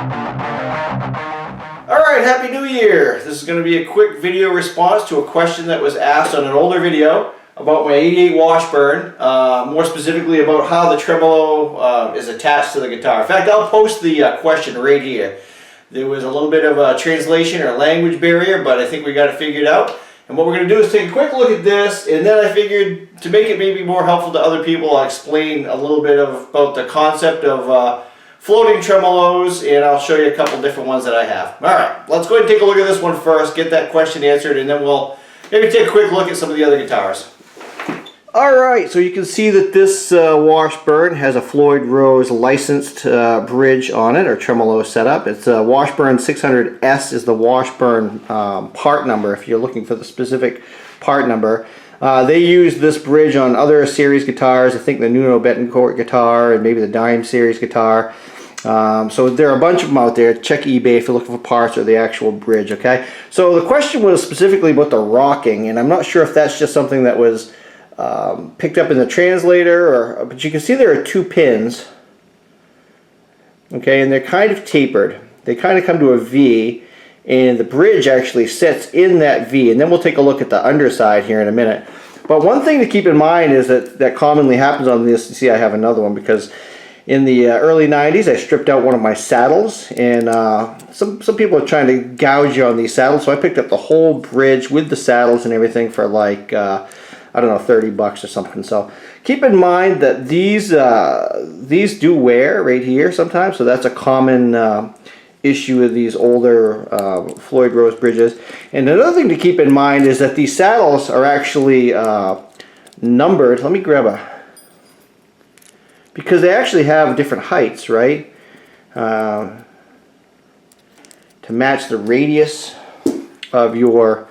Alright, Happy New Year! This is going to be a quick video response to a question that was asked on an older video about my 88 Washburn, more specifically about how the tremolo is attached to the guitar. In fact, I'll post the question right here. There was a little bit of a translation or language barrier, but I think we got it figured out. And what we're going to do is take a quick look at this, and then I figured to make it maybe more helpful to other people, I'll explain a little bit about the concept of floating tremolos, and I'll show you a couple different ones that I have. Alright, let's go ahead and take a look at this one first, get that question answered, and then we'll maybe take a quick look at some of the other guitars. Alright, so you can see that this Washburn has a Floyd Rose licensed bridge on it, or tremolo setup. It's a Washburn 600S is the Washburn part number, if you're looking for the specific part number. They use this bridge on other series guitars, I think the Nuno Betancourt guitar and maybe the Dime series guitar. So there are a bunch of them out there. Check eBay if you're looking for parts or the actual bridge, okay? So the question was specifically about the rocking, and I'm not sure if that's just something that was picked up in the translator, but you can see there are two pins, okay, and they're kind of tapered. They kind of come to a V, and the bridge actually sits in that V, and then we'll take a look at the underside here in a minute. But one thing to keep in mind is that commonly happens on this. You see I have another one because in the early 90s I stripped out one of my saddles, and some people are trying to gouge you on these saddles, so I picked up the whole bridge with the saddles and everything for like I don't know, 30 bucks or something. So keep in mind that these do wear right here sometimes, so that's a common issue with these older Floyd Rose bridges. And another thing to keep in mind is that these saddles are actually numbered. Let me grab because they actually have different heights, right? To match the radius of your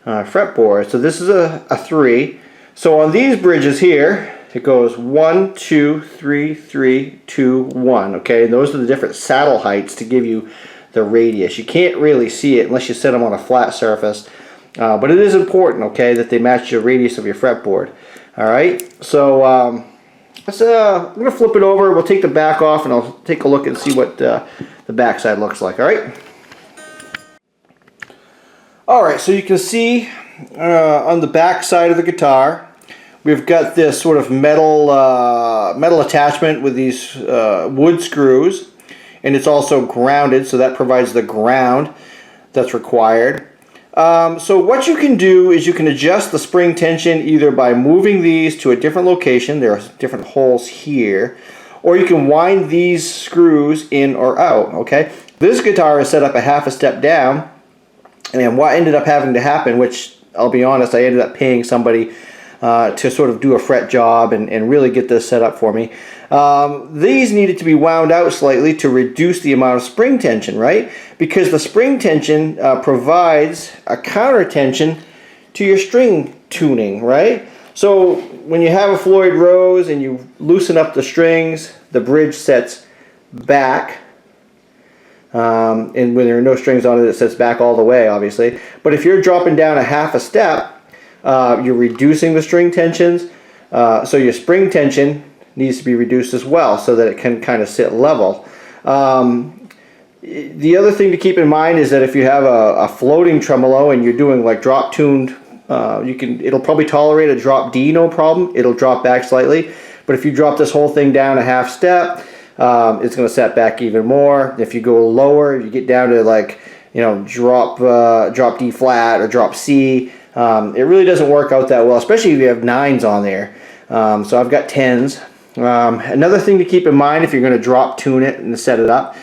fretboard. So this is a 3. So on these bridges here, it goes 1, 2, 3, 3, 2, 1. Okay, and those are the different saddle heights to give you the radius. You can't really see it unless you set them on a flat surface, but it is important, okay, that they match the radius of your fretboard. All right, so I'm gonna flip it over. We'll take the back off, and I'll take a look and see what the back side looks like. All right. Alright, so you can see on the back side of the guitar we've got this sort of metal attachment with these wood screws, and it's also grounded, so that provides the ground that's required. So what you can do is you can adjust the spring tension either by moving these to a different location. There are different holes here, or you can wind these screws in or out. Okay, this guitar is set up a half a step down. And what ended up having to happen, which I'll be honest, I ended up paying somebody to sort of do a fret job and really get this set up for me. These needed to be wound out slightly to reduce the amount of spring tension, right? Because the spring tension provides a counter tension to your string tuning, right? So when you have a Floyd Rose and you loosen up the strings, the bridge sets back. And when there are no strings on it, it sets back all the way, obviously. But if you're dropping down a half a step, you're reducing the string tensions. So your spring tension needs to be reduced as well so that it can kind of sit level. The other thing to keep in mind is that if you have a floating tremolo and you're doing like drop tuned, it'll probably tolerate a drop D, no problem. It'll drop back slightly. But if you drop this whole thing down a half step, it's going to set back even more. If you go lower, you get down to like, you know, drop D flat or drop C. It really doesn't work out that well, especially if you have 9s on there. So I've got 10s. Another thing to keep in mind if you're going to drop tune it and set it up,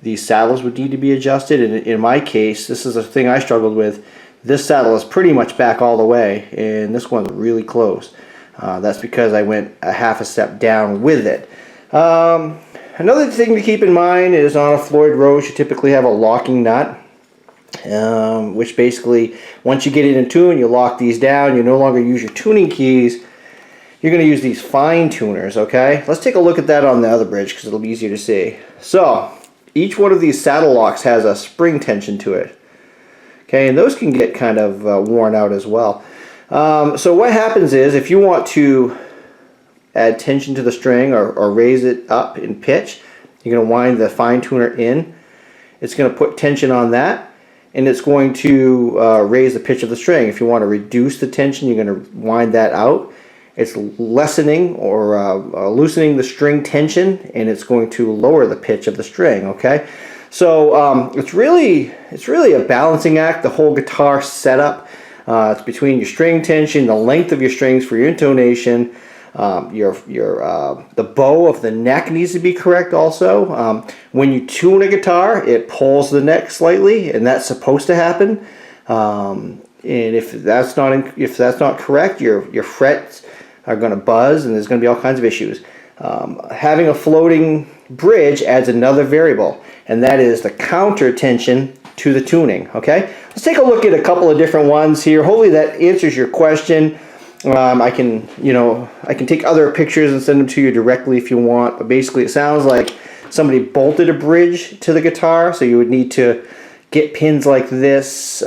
these saddles would need to be adjusted. And in my case, this is a thing I struggled with. This saddle is pretty much back all the way, and this one's really close. That's because I went a half a step down with it. Another thing to keep in mind is on a Floyd Rose you typically have a locking nut, which basically once you get it in tune you lock these down. You no longer use your tuning keys, you're going to use these fine tuners. Okay, let's take a look at that on the other bridge because it'll be easier to see. So each one of these saddle locks has a spring tension to it. Okay, and those can get kind of worn out as well. So what happens is if you want to add tension to the string or raise it up in pitch, You're going to wind the fine tuner in. It's going to put tension on that, and it's going to raise the pitch of the string. If you want to reduce the tension, you're going to wind that out. It's lessening or loosening the string tension, and it's going to lower the pitch of the string. Okay, so it's really a balancing act. The whole guitar setup. It's between your string tension, the length of your strings for your intonation. The bow of the neck needs to be correct also. When you tune a guitar, it pulls the neck slightly, and that's supposed to happen. And if that's not correct, your frets are going to buzz, and there's going to be all kinds of issues. Having a floating bridge adds another variable, and that is the counter tension to the tuning. Okay, let's take a look at a couple of different ones here. Hopefully that answers your question. I can take other pictures and send them to you directly if you want. But basically, it sounds like somebody bolted a bridge to the guitar, so you would need to get pins like this.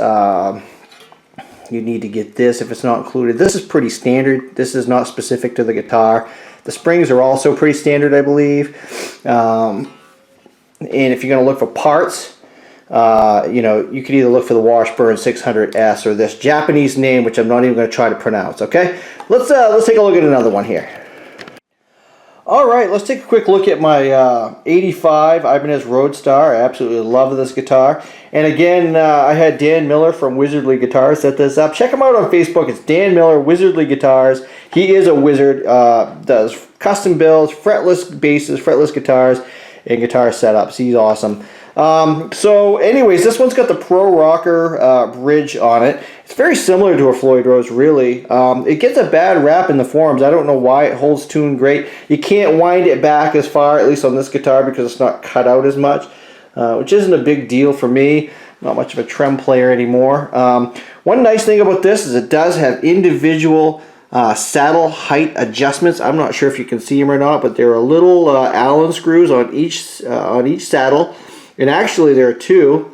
You need to get this if it's not included. This is pretty standard. This is not specific to the guitar. The springs are also pretty standard, I believe. And if you're going to look for parts, you could either look for the Washburn 600S or this Japanese name, which I'm not even going to try to pronounce. Okay, let's take a look at another one here. All right, let's take a quick look at my 85 Ibanez Roadstar. I absolutely love this guitar. And again, I had Dan Miller from Wizardly Guitars set this up. Check him out on Facebook. It's Dan Miller, Wizardly Guitars. He is a wizard, does custom builds, fretless basses, fretless guitars, and guitar setups. He's awesome. So anyways, this one's got the Pro Rocker bridge on it. It's very similar to a Floyd Rose, really. It gets a bad rap in the forums. I don't know why. It holds tune great. You can't wind it back as far, at least on this guitar, because it's not cut out as much, which isn't a big deal for me. Not much of a trem player anymore. One nice thing about this is it does have individual saddle height adjustments. I'm not sure if you can see them or not, but there are little Allen screws on each saddle. And actually there are two,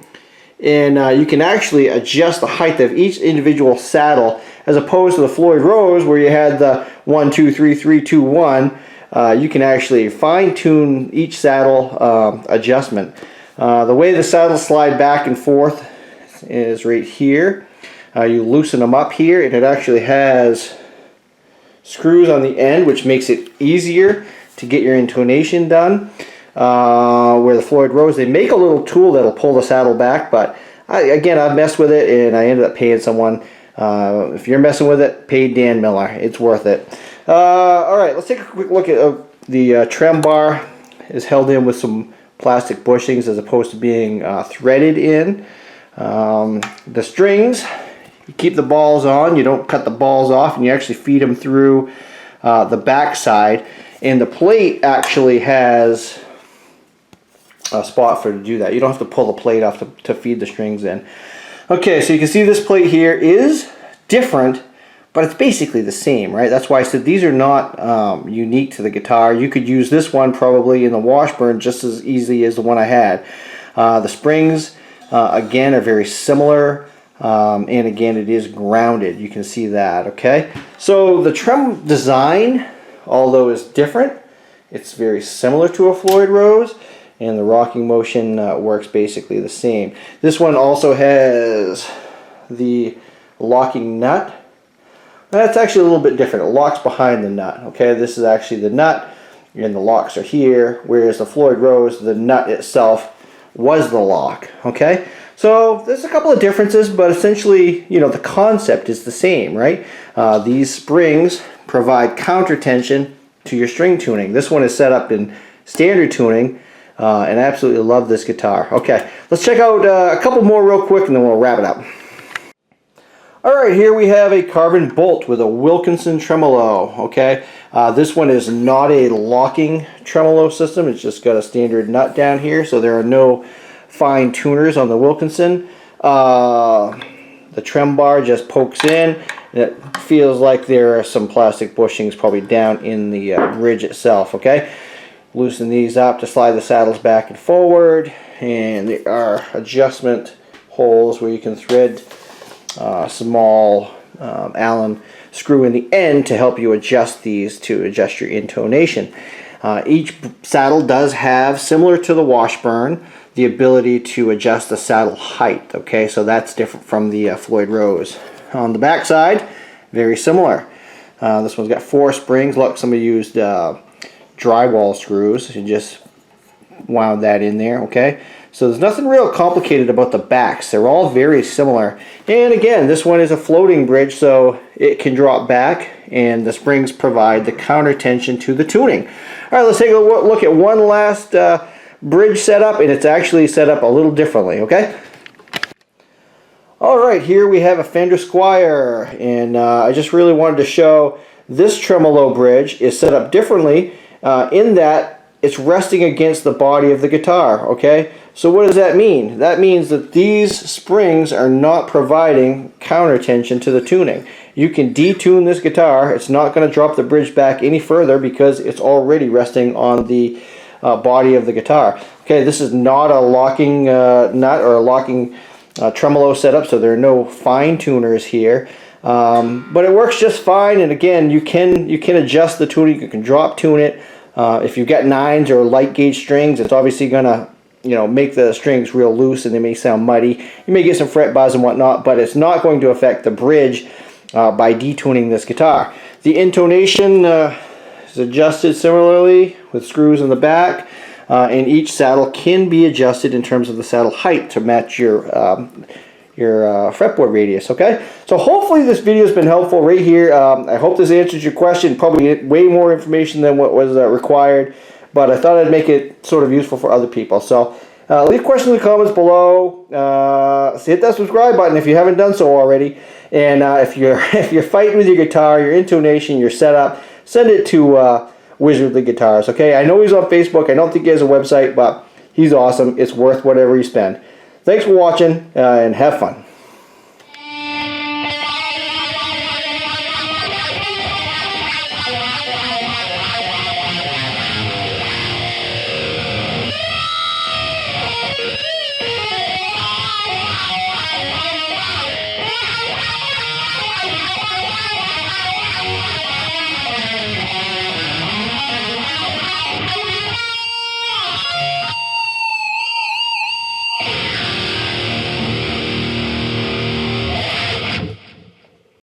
and you can actually adjust the height of each individual saddle, as opposed to the Floyd Rose where you had the 1, 2, 3, 3, 2, 1. You can actually fine tune each saddle adjustment. The way the saddles slide back and forth is right here. You loosen them up here, and it actually has screws on the end, which makes it easier to get your intonation done. Where the Floyd Rose, they make a little tool that'll pull the saddle back, but I've messed with it, and I ended up paying someone. If you're messing with it, pay Dan Miller. It's worth it. Alright, let's take a quick look at the trem bar. Is held in with some plastic bushings as opposed to being threaded in. The strings, you keep the balls on, you don't cut the balls off, and you actually feed them through the back side. And the plate actually has a spot for to do that. You don't have to pull the plate off to feed the strings in. Okay, so you can see this plate here is different, but it's basically the same, right? That's why I said these are not unique to the guitar. You could use this one probably in the Washburn just as easy as the one I had. The springs, again, are very similar, and again, it is grounded. You can see that, okay? So the trem design, although it's different, it's very similar to a Floyd Rose, and the rocking motion works basically the same. This one also has the locking nut. That's actually a little bit different. It locks behind the nut. Okay, this is actually the nut, and the locks are here, whereas the Floyd Rose, the nut itself was the lock. Okay, so there's a couple of differences, but essentially, the concept is the same, right? These springs provide counter tension to your string tuning. This one is set up in standard tuning, and I absolutely love this guitar. Okay, let's check out a couple more real quick, and then we'll wrap it up. Alright, here we have a carbon bolt with a Wilkinson tremolo. Okay, this one is not a locking tremolo system. It's just got a standard nut down here, so there are no fine tuners on the Wilkinson. The trem bar just pokes in, and it feels like there are some plastic bushings probably down in the bridge itself. Okay, loosen these up to slide the saddles back and forward, and there are adjustment holes where you can thread small Allen screw in the end to help you adjust these to adjust your intonation. Each saddle does have, similar to the Washburn, the ability to adjust the saddle height. Okay, so that's different from the Floyd Rose. On the back side, very similar. This one's got 4 springs. Look, somebody used drywall screws and just wound that in there. Okay, so there's nothing real complicated about the backs. They're all very similar. And again, this one is a floating bridge, so it can drop back, and the springs provide the counter tension to the tuning. All right, let's take a look at one last bridge setup, and it's actually set up a little differently. Okay. All right, here we have a Fender Squire, and I just really wanted to show this tremolo bridge is set up differently in that it's resting against the body of the guitar. Okay, so what does that mean? That means that these springs are not providing counter tension to the tuning. You can detune this guitar. It's not going to drop the bridge back any further because it's already resting on the body of the guitar. Okay, this is not a locking nut or a locking tremolo setup, so there are no fine tuners here, but it works just fine. And again, you can adjust the tuning. You can drop tune it. If you've got 9s or light gauge strings, it's obviously gonna make the strings real loose and they may sound muddy. You may get some fret buzz and whatnot, but it's not going to affect the bridge by detuning this guitar. The intonation is adjusted similarly with screws in the back. And each saddle can be adjusted in terms of the saddle height to match your fretboard radius. Okay, so hopefully this video has been helpful right here. I hope this answers your question. Probably way more information than what was required, but I thought I'd make it sort of useful for other people. So leave questions in the comments below. Hit that subscribe button if you haven't done so already. And if you're fighting with your guitar, your intonation, your setup, send it to Wizardly Guitars. Okay, I know he's on Facebook. I don't think he has a website, but he's awesome. It's worth whatever you spend. Thanks for watching, and have fun.